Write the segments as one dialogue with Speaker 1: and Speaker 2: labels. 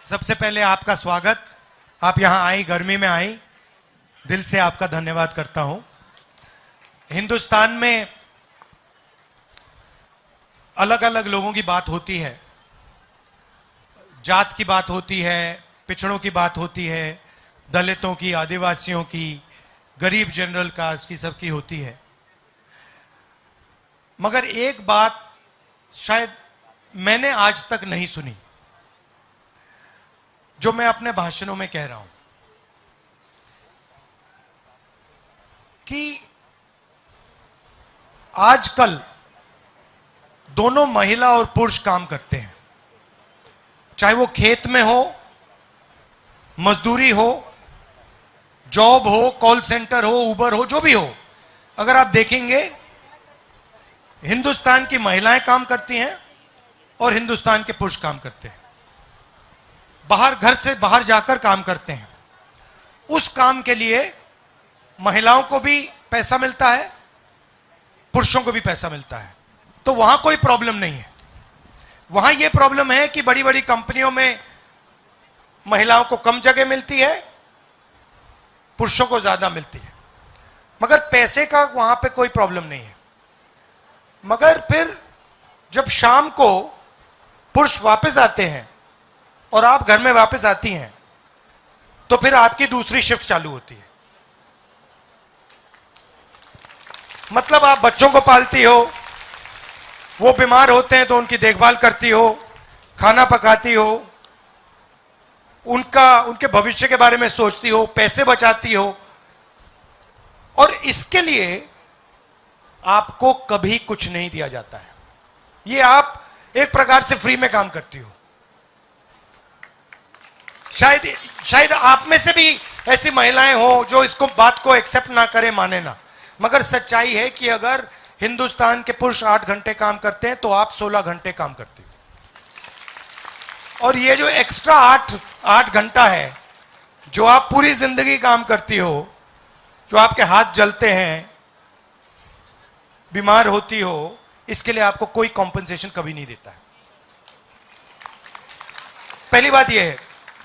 Speaker 1: सबसे पहले आपका स्वागत। आप यहां आई, गर्मी में आई, दिल से आपका धन्यवाद करता हूं। हिंदुस्तान में अलग अलग लोगों की बात होती है, जात की बात होती है, पिछड़ों की बात होती है, दलितों की, आदिवासियों की, गरीब जनरल कास्ट की, सबकी होती है। मगर एक बात शायद मैंने आज तक नहीं सुनी, जो मैं अपने भाषणों में कह रहा हूं, कि आजकल दोनों महिला और पुरुष काम करते हैं, चाहे वो खेत में हो, मजदूरी हो, जॉब हो, कॉल सेंटर हो, उबर हो, जो भी हो। अगर आप देखेंगे, हिंदुस्तान की महिलाएं काम करती हैं और हिंदुस्तान के पुरुष काम करते हैं, बाहर, घर से बाहर जाकर काम करते हैं। उस काम के लिए महिलाओं को भी पैसा मिलता है, पुरुषों को भी पैसा मिलता है, तो वहां कोई प्रॉब्लम नहीं है। वहां यह प्रॉब्लम है कि बड़ी बड़ी कंपनियों में महिलाओं को कम जगह मिलती है, पुरुषों को ज्यादा मिलती है, मगर पैसे का वहां पे कोई प्रॉब्लम नहीं है। मगर फिर जब शाम को पुरुष वापस आते हैं और आप घर में वापस आती हैं, तो फिर आपकी दूसरी शिफ्ट चालू होती है। मतलब आप बच्चों को पालती हो, वो बीमार होते हैं तो उनकी देखभाल करती हो, खाना पकाती हो, उनके भविष्य के बारे में सोचती हो, पैसे बचाती हो, और इसके लिए आपको कभी कुछ नहीं दिया जाता है। ये आप एक प्रकार से फ्री में काम करती हो। शायद आप में से भी ऐसी महिलाएं हो जो इसको बात को एक्सेप्ट ना करे, माने ना, मगर सच्चाई है कि अगर हिंदुस्तान के पुरुष 8 घंटे काम करते हैं तो आप 16 घंटे काम करती हो। और ये जो एक्स्ट्रा 8 घंटा है, जो आप पूरी जिंदगी काम करती हो, जो आपके हाथ जलते हैं, बीमार होती हो, इसके लिए आपको कोई कॉम्पेंसेशन कभी नहीं देता है। पहली बात यह है।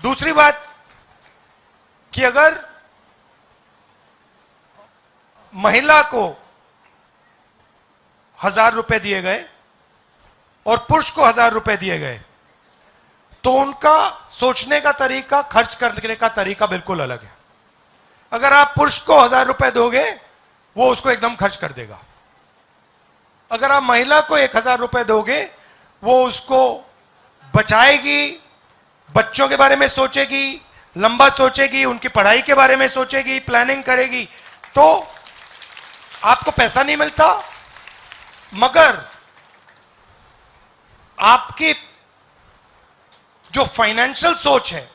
Speaker 1: दूसरी बात कि अगर महिला को 1000 रुपए दिए गए और पुरुष को 1000 रुपए दिए गए, तो उनका सोचने का तरीका, खर्च करने का तरीका बिल्कुल अलग है। अगर आप पुरुष को 1000 रुपए दोगे, वो उसको एकदम खर्च कर देगा। अगर आप महिला को 1000 रुपए दोगे, वो उसको बचाएगी, बच्चों के बारे में सोचेगी, लंबा सोचेगी, उनकी पढ़ाई के बारे में सोचेगी, प्लानिंग करेगी, तो आपको पैसा नहीं मिलता, मगर आपकी जो फाइनेंशियल सोच है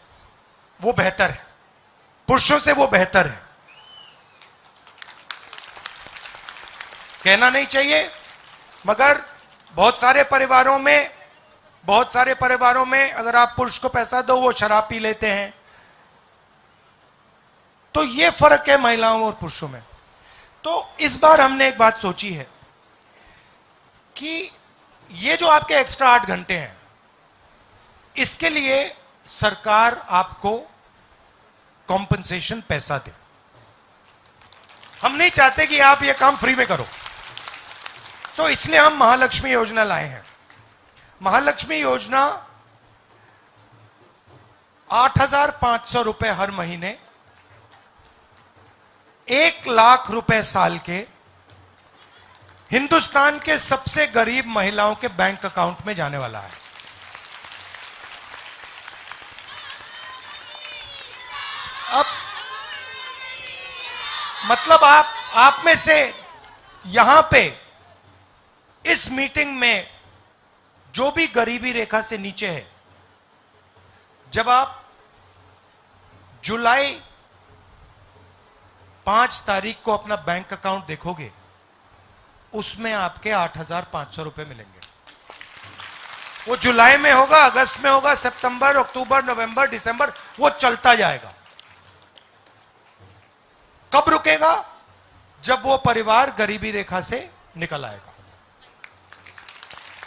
Speaker 1: वो बेहतर है, पुरुषों से वो बेहतर है। कहना नहीं चाहिए, मगर बहुत सारे परिवारों में अगर आप पुरुष को पैसा दो, वो शराब पी लेते हैं। तो ये फर्क है महिलाओं और पुरुषों में। तो इस बार हमने एक बात सोची है कि ये जो आपके एक्स्ट्रा 8 घंटे हैं, इसके लिए सरकार आपको कॉम्पनसेशन पैसा दे। हम नहीं चाहते कि आप ये काम फ्री में करो, तो इसलिए हम महालक्ष्मी योजना लाए हैं। महालक्ष्मी योजना 8500 रुपए हर महीने, 1 लाख रुपए साल के हिंदुस्तान के सबसे गरीब महिलाओं के बैंक अकाउंट में जाने वाला है। अब मतलब आप में से यहां पे इस मीटिंग में जो भी गरीबी रेखा से नीचे है, जब आप जुलाई 5 तारीख को अपना बैंक अकाउंट देखोगे, उसमें आपके 8500 रुपए मिलेंगे। वो जुलाई में होगा, अगस्त में होगा, सितंबर, अक्टूबर, नवंबर, दिसंबर, वो चलता जाएगा। कब रुकेगा? जब वो परिवार गरीबी रेखा से निकल आएगा।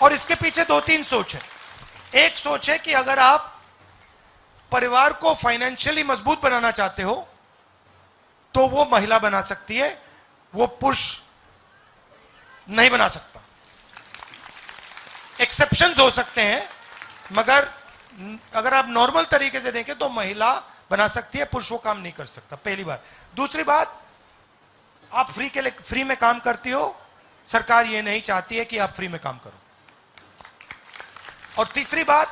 Speaker 1: और इसके पीछे 2-3 सोच है। एक सोच है कि अगर आप परिवार को फाइनेंशियली मजबूत बनाना चाहते हो तो वो महिला बना सकती है, वो पुरुष नहीं बना सकता। एक्सेप्शंस हो सकते हैं, मगर अगर आप नॉर्मल तरीके से देखें तो महिला बना सकती है, पुरुष वो काम नहीं कर सकता, पहली बात। दूसरी बात, आप फ्री में काम करती हो, सरकार ये नहीं चाहती है कि आप फ्री में काम करो। और तीसरी बात,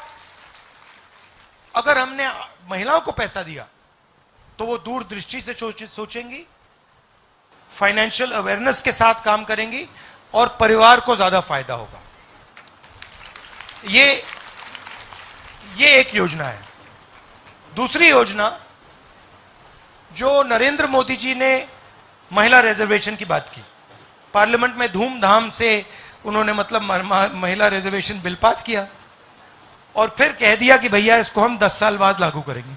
Speaker 1: अगर हमने महिलाओं को पैसा दिया तो वो दूरदृष्टि से सोचेंगी, फाइनेंशियल अवेयरनेस के साथ काम करेंगी और परिवार को ज्यादा फायदा होगा। ये एक योजना है। दूसरी योजना जो नरेंद्र मोदी जी ने महिला रिजर्वेशन की बात की, पार्लियामेंट में धूमधाम से उन्होंने मतलब महिला रिजर्वेशन बिल पास किया और फिर कह दिया कि भैया इसको हम 10 साल बाद लागू करेंगे।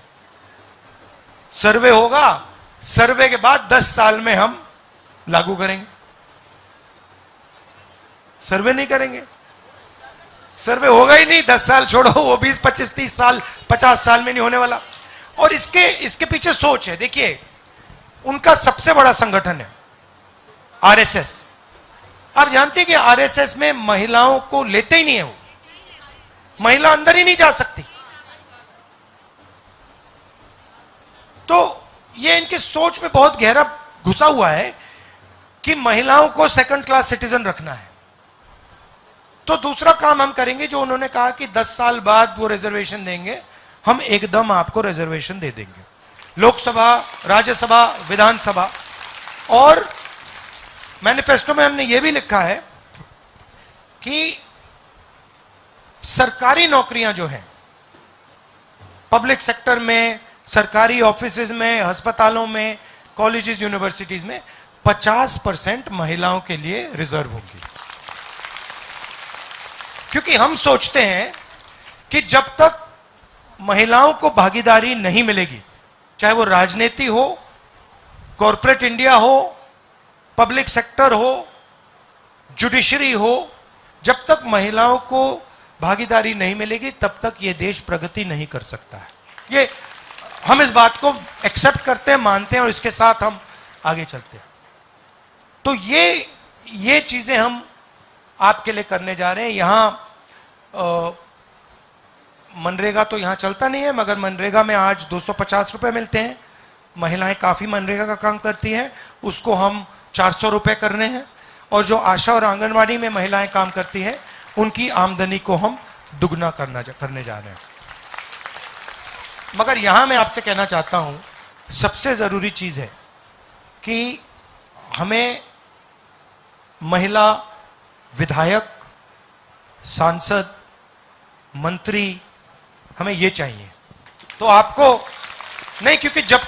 Speaker 1: सर्वे होगा, सर्वे के बाद 10 साल में हम लागू करेंगे। सर्वे नहीं करेंगे, सर्वे होगा ही नहीं। 10 साल छोड़ो, वो 20, 25, 30 साल, 50 साल में नहीं होने वाला। और इसके पीछे सोच है। देखिए, उनका सबसे बड़ा संगठन है आरएसएस। आप जानते हैं कि आरएसएस में महिलाओं को लेते ही नहीं है, वो महिला अंदर ही नहीं जा सकती। तो ये इनकी सोच में बहुत गहरा घुसा हुआ है कि महिलाओं को सेकंड क्लास सिटीजन रखना है। तो दूसरा काम हम करेंगे जो उन्होंने कहा कि 10 साल बाद वो रिजर्वेशन देंगे, हम एकदम आपको रिजर्वेशन दे देंगे, लोकसभा, राज्यसभा, विधानसभा। और मैनिफेस्टो में हमने ये भी लिखा है कि सरकारी नौकरियां जो हैं, पब्लिक सेक्टर में, सरकारी ऑफिसेज में, अस्पतालों में, कॉलेजेस, यूनिवर्सिटीज में 50% महिलाओं के लिए रिजर्व होंगी। क्योंकि हम सोचते हैं कि जब तक महिलाओं को भागीदारी नहीं मिलेगी, चाहे वो राजनीति हो, कॉरपोरेट इंडिया हो, पब्लिक सेक्टर हो, जुडिशरी हो, जब तक महिलाओं को भागीदारी नहीं मिलेगी तब तक ये देश प्रगति नहीं कर सकता है। ये हम इस बात को एक्सेप्ट करते हैं, मानते हैं और इसके साथ हम आगे चलते हैं। तो ये चीजें हम आपके लिए करने जा रहे हैं। यहां मनरेगा तो यहां चलता नहीं है, मगर मनरेगा में आज 250 रुपए मिलते हैं। महिलाएं काफी मनरेगा का काम करती हैं, उसको हम 400 रुपए कर रहे हैं। और जो आशा और आंगनवाड़ी में महिलाएं काम करती हैं, उनकी आमदनी को हम दुगना करने जा रहे हैं। मगर यहां मैं आपसे कहना चाहता हूं, सबसे जरूरी चीज है कि हमें महिला विधायक, सांसद, मंत्री, हमें ये चाहिए। तो आपको नहीं, क्योंकि जब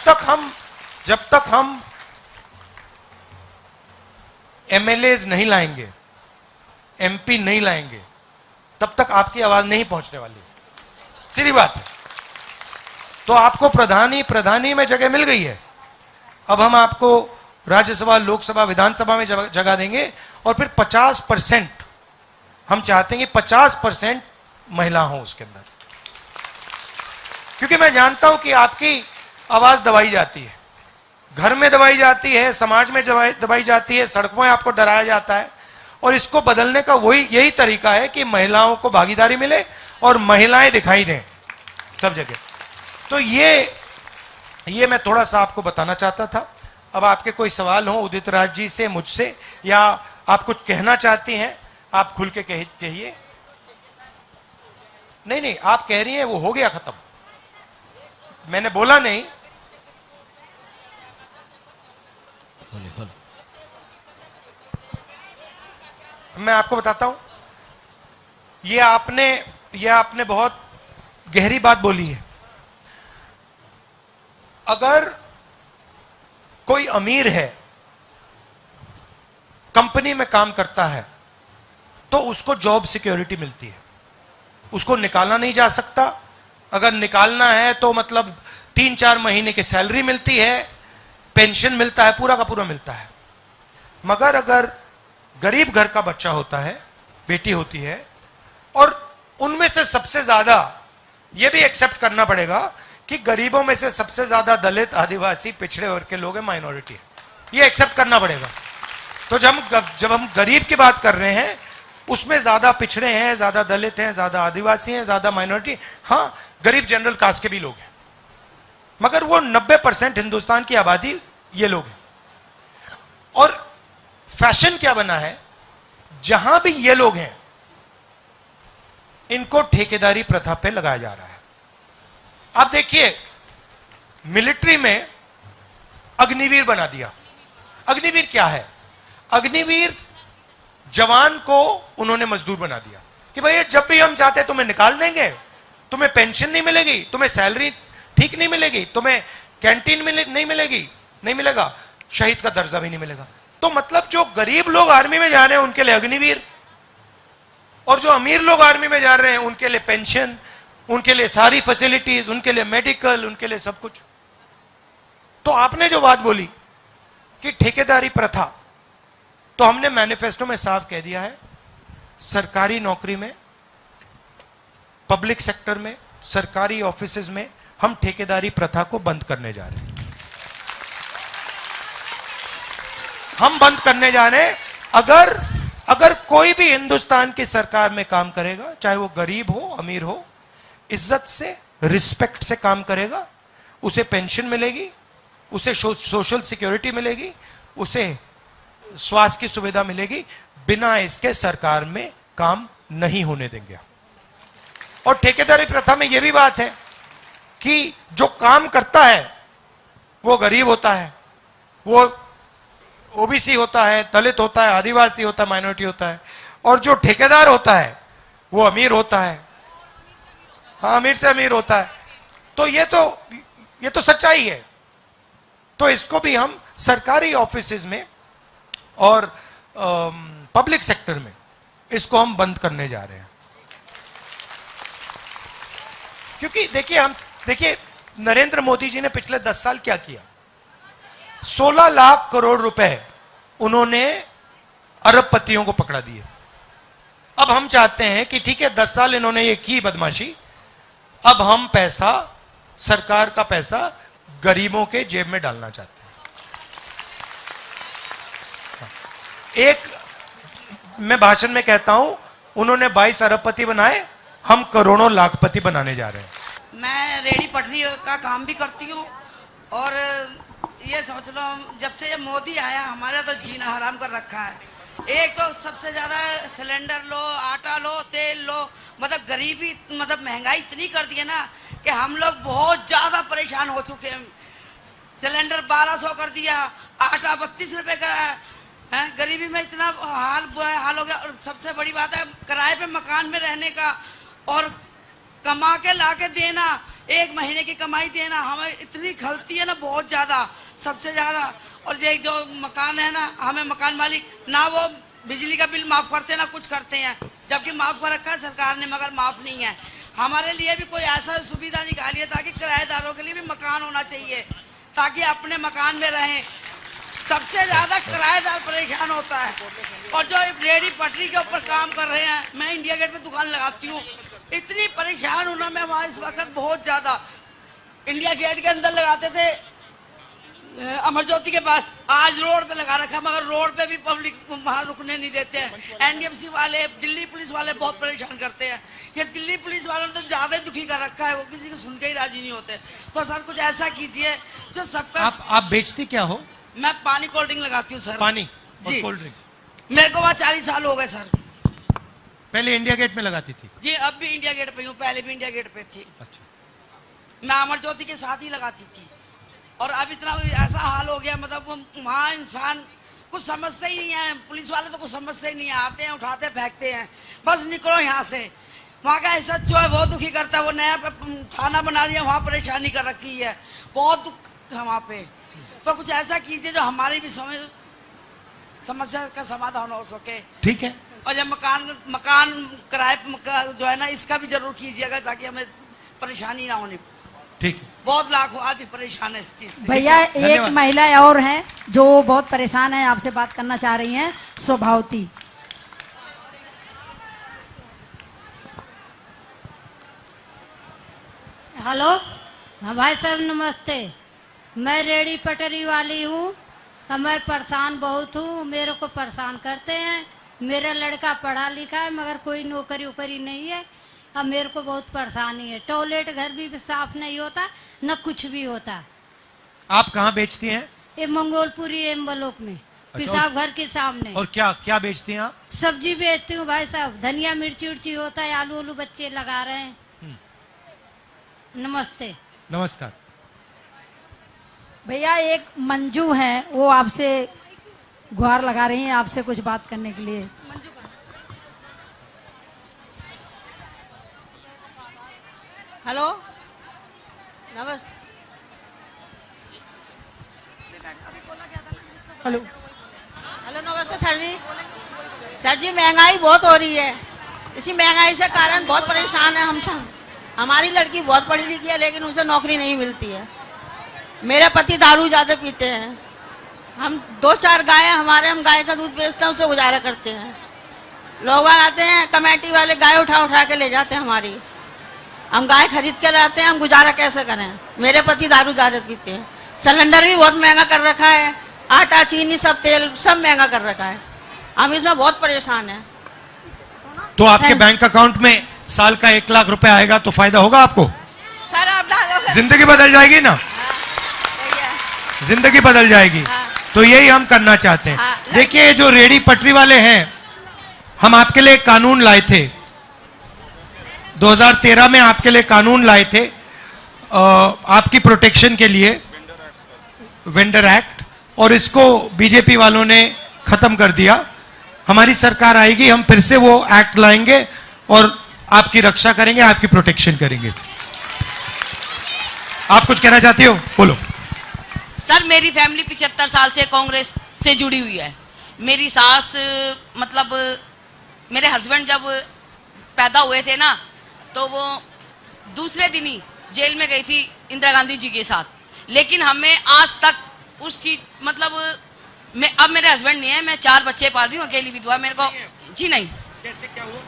Speaker 1: तक हम एमएलएज नहीं लाएंगे, एमपी नहीं लाएंगे, तब तक आपकी आवाज नहीं पहुंचने वाली। सीधी बात है। तो आपको प्रधानी में जगह मिल गई है, अब हम आपको राज्यसभा, लोकसभा, विधानसभा में जगह देंगे। और फिर 50% हम चाहते हैं कि 50% महिला हो उसके अंदर, क्योंकि मैं जानता हूं कि आपकी आवाज दबाई जाती है, घर में दबाई जाती है, समाज में दबाई जाती है, सड़कों में आपको डराया जाता है। और इसको बदलने का यही तरीका है कि महिलाओं को भागीदारी मिले और महिलाएं दिखाई दें सब जगह। तो ये मैं थोड़ा सा आपको बताना चाहता था। अब आपके कोई सवाल हो उदित राज जी से, मुझसे, या आप कुछ कहना चाहती हैं, आप खुल के कहिए। नहीं, आप कह रही हैं वो हो गया खत्म, मैंने बोला नहीं। मैं आपको बताता हूं, ये आपने बहुत गहरी बात बोली है। अगर कोई अमीर है, कंपनी में काम करता है, तो उसको जॉब सिक्योरिटी मिलती है, उसको निकाला नहीं जा सकता। अगर निकालना है तो मतलब 3-4 महीने की सैलरी मिलती है, पेंशन मिलता है, पूरा का पूरा मिलता है। मगर अगर गरीब घर का बच्चा होता है, बेटी होती है, और उनमें से सबसे ज्यादा यह भी एक्सेप्ट करना पड़ेगा कि गरीबों में से सबसे ज्यादा दलित, आदिवासी, पिछड़े वर्ग के लोग हैं, माइनॉरिटी है। ये एक्सेप्ट करना पड़ेगा। तो जब हम गरीब की बात कर रहे हैं, उसमें ज्यादा पिछड़े हैं, ज्यादा दलित हैं, ज्यादा आदिवासी हैं, ज्यादा माइनॉरिटी, हाँ गरीब जनरल कास्ट के भी लोग हैं, मगर वो 90% हिंदुस्तान की आबादी ये लोग हैं। और फैशन क्या बना है, जहां भी ये लोग हैं इनको ठेकेदारी प्रथा पे लगाया जा रहा है। आप देखिए, मिलिट्री में अग्निवीर बना दिया। अग्निवीर क्या है? अग्निवीर जवान को उन्होंने मजदूर बना दिया कि भाई जब भी हम चाहते तुम्हें निकाल देंगे, तुम्हें पेंशन नहीं मिलेगी, तुम्हें सैलरी ठीक नहीं मिलेगी, तुम्हें कैंटीन नहीं मिलेगी, नहीं मिलेगा, शहीद का दर्जा भी नहीं मिलेगा। तो मतलब जो गरीब लोग आर्मी में जा रहे हैं उनके लिए अग्निवीर, और जो अमीर लोग आर्मी में जा रहे हैं उनके लिए पेंशन, उनके लिए सारी फैसिलिटीज, उनके लिए मेडिकल, उनके लिए सब कुछ। तो आपने जो बात बोली कि ठेकेदारी प्रथा, तो हमने मैनिफेस्टो में साफ कह दिया है, सरकारी नौकरी में, पब्लिक सेक्टर में, सरकारी ऑफिसेज में हम ठेकेदारी प्रथा को बंद करने जा रहे हैं। हम बंद करने जा रहे हैं। अगर कोई भी हिंदुस्तान की सरकार में काम करेगा, चाहे वो गरीब हो, अमीर हो, इज्जत से, रिस्पेक्ट से काम करेगा, उसे पेंशन मिलेगी, उसे सोशल सिक्योरिटी मिलेगी, उसे स्वास्थ्य की सुविधा मिलेगी, बिना इसके सरकार में काम नहीं होने देंगे। और ठेकेदारी प्रथा में यह भी बात है कि जो काम करता है वो गरीब होता है, वो ओबीसी होता है, दलित होता है, आदिवासी होता है, माइनॉरिटी होता है, और जो ठेकेदार होता है वो अमीर होता है, हाँ अमीर से अमीर होता है। तो ये तो सच्चाई है। तो इसको भी हम सरकारी ऑफिसेज में और पब्लिक सेक्टर में इसको हम बंद करने जा रहे हैं। क्योंकि देखिए नरेंद्र मोदी जी ने पिछले 10 साल क्या किया, 16 लाख करोड़ रुपए उन्होंने अरबपतियों को पकड़ा दिए। अब हम चाहते हैं कि ठीक है 10 साल इन्होंने ये की बदमाशी, अब हम पैसा, सरकार का पैसा गरीबों के जेब में डालना चाहते हैं। एक मैं भाषण में कहता हूं, उन्होंने 22 अरबपति बनाए, हम करोड़ों लाखपति बनाने जा रहे हैं।
Speaker 2: मैं रेडी पटरी का काम भी करती हूँ, और ये सोच लो जब से ये मोदी आया हमारा तो जीना हराम कर रखा है। एक तो सबसे ज्यादा सिलेंडर लो, आटा लो, तेल लो, मतलब गरीबी, मतलब महंगाई इतनी कर दी है ना कि हम लोग बहुत ज्यादा परेशान हो चुके हैं। सिलेंडर 1200 कर दिया, आटा 32 रुपए का है, गरीबी में इतना हाल हो गया। और सबसे बड़ी बात है किराए पे मकान में रहने का, और कमा के ला के देना, 1 महीने की कमाई देना, हमें इतनी खलती है ना बहुत ज्यादा, सबसे ज्यादा। और ये जो मकान है ना, हमें मकान मालिक ना वो बिजली का बिल माफ करते ना कुछ करते हैं, जबकि माफ कर रखा है सरकार ने, मगर माफ नहीं है। हमारे लिए भी कोई ऐसा सुविधा निकालिए ताकि किराएदारों के लिए भी मकान होना चाहिए, ताकि अपने मकान में रहें। सबसे ज्यादा किराएदार परेशान होता है। और जो रेडी पटरी के ऊपर काम कर रहे हैं, मैं इंडिया गेट पे दुकान लगाती हूँ, इतनी परेशान हूं ना मैं वहां इस वक्त बहुत ज्यादा। इंडिया गेट के अंदर लगाते थे अमर ज्योति के पास, आज रोड पे लगा रखा, मगर रोड पे भी पब्लिक वहां रुकने नहीं देते हैं। एनडीएमसी वाले, दिल्ली पुलिस वाले बहुत परेशान करते हैं। ये दिल्ली पुलिस वालों ने तो ज्यादा दुखी कर रखा है, वो किसी को सुन के ही राजी नहीं होते। तो सर कुछ ऐसा कीजिए जो सबका।
Speaker 1: आप बेचती क्या हो?
Speaker 2: मैं पानी कोल्ड ड्रिंक लगाती हूँ सर।
Speaker 1: पानी
Speaker 2: जी,
Speaker 1: कोल्ड ड्रिंक।
Speaker 2: मेरे को वहाँ 40 साल हो गए सर।
Speaker 1: पहले इंडिया गेट में लगाती थी?
Speaker 2: जी, अब भी इंडिया गेट पे हूँ, पहले भी इंडिया गेट पे थी।
Speaker 1: अच्छा।
Speaker 2: मैं अमर ज्योति के साथ ही लगाती थी, और अब इतना ऐसा हाल हो गया, मतलब वहाँ इंसान कुछ समझते ही नहीं है। पुलिस वाले तो कुछ समझते ही नहीं है, आते हैं, उठाते फेंकते हैं, बस निकलो यहाँ से। वहाँ का ऐसा जो है बहुत दुखी करता है। वो नया थाना बना दिया, वहाँ परेशानी कर रखी है, बहुत दुख है वहाँ पे। तो कुछ ऐसा कीजिए जो हमारी भी समस्या का समाधान हो सके। ठीक है। और जब मकान किराए जो है ना, इसका भी जरूर कीजिएगा ताकि हमें परेशानी ना होनी। ठीक है। बहुत लाखों आदमी परेशान है इस चीज से।
Speaker 3: भैया एक महिला और हैं जो बहुत परेशान है, आपसे बात करना चाह रही हैं, शोभावती।
Speaker 4: हेलो, हाँ भाई साहब नमस्ते। मैं रेडी पटरी वाली हूँ। मैं परेशान बहुत हूँ, मेरे को परेशान करते हैं। मेरा लड़का पढ़ा लिखा है मगर कोई नौकरी उकरी नहीं है। अब मेरे को बहुत परेशानी है। टॉयलेट घर भी साफ नहीं होता, न कुछ भी होता।
Speaker 1: आप कहाँ बेचती हैं?
Speaker 4: ये मंगोलपुरी एम ब्लॉक में, पेशाब घर के सामने।
Speaker 1: और क्या क्या बेचती हैं आप?
Speaker 4: सब्जी बेचती हूँ भाई साहब, धनिया मिर्ची उर्ची होता है, आलू आलू बच्चे लगा रहे हैं। नमस्ते।
Speaker 1: नमस्कार।
Speaker 3: भैया एक मंजू है, वो आपसे गुहार लगा रही हैं आपसे कुछ बात करने के लिए।
Speaker 5: हेलो नमस्ते। हेलो हेलो नमस्ते सर जी। सर जी महंगाई बहुत हो रही है, इसी महंगाई से कारण बहुत परेशान है हम सब। हमारी लड़की बहुत पढ़ी लिखी है लेकिन उसे नौकरी नहीं मिलती है। मेरे पति दारू ज़्यादा पीते हैं। हम 2-4 गाय हमारे, हम गाय का दूध बेचते हैं, उससे गुजारा करते हैं। लोग आते हैं कमेटी वाले, गाय उठा उठा के ले जाते हैं हमारी। हम गाय खरीद के लाते हैं, हम गुजारा कैसे करें? मेरे पति दारू ज़्यादा पीते हैं। सिलेंडर भी बहुत महंगा कर रखा है, आटा चीनी सब तेल सब महंगा कर रखा है। हम इसमें बहुत परेशान हैं।
Speaker 1: तो आपके बैंक अकाउंट में साल का 1 लाख रुपए आएगा तो फायदा होगा आपको?
Speaker 5: सर आप डालोगे,
Speaker 1: जिंदगी बदल जाएगी ना,
Speaker 5: सही है।
Speaker 1: जिंदगी बदल जाएगी।
Speaker 5: हाँ।
Speaker 1: तो यही हम करना चाहते हैं।
Speaker 5: हाँ,
Speaker 1: देखिए जो रेडी पटरी वाले हैं, हम आपके लिए एक कानून लाए थे 2013 में, आपके लिए कानून लाए थे आपकी प्रोटेक्शन के लिए, वेंडर एक्ट, और इसको बीजेपी वालों ने खत्म कर दिया। हमारी सरकार आएगी, हम फिर से वो एक्ट लाएंगे और आपकी रक्षा करेंगे, आपकी प्रोटेक्शन करेंगे। आप कुछ कहना चाहती हो? बोलो।
Speaker 6: सर मेरी फैमिली 75 साल से कांग्रेस से जुड़ी हुई है। मेरी सास मतलब मेरे हस्बैंड जब पैदा हुए थे ना, तो वो दूसरे दिन ही जेल में गई थी इंदिरा गांधी जी के साथ। लेकिन हमें आज तक उस चीज मतलब अब मेरे हस्बैंड नहीं है, मैं 4 बच्चे पाल रही हूँ, अकेली विधवा। मेरे को जी नहीं।
Speaker 1: कैसे क्या हुआ?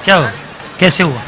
Speaker 1: क्या हुआ? कैसे हुआ?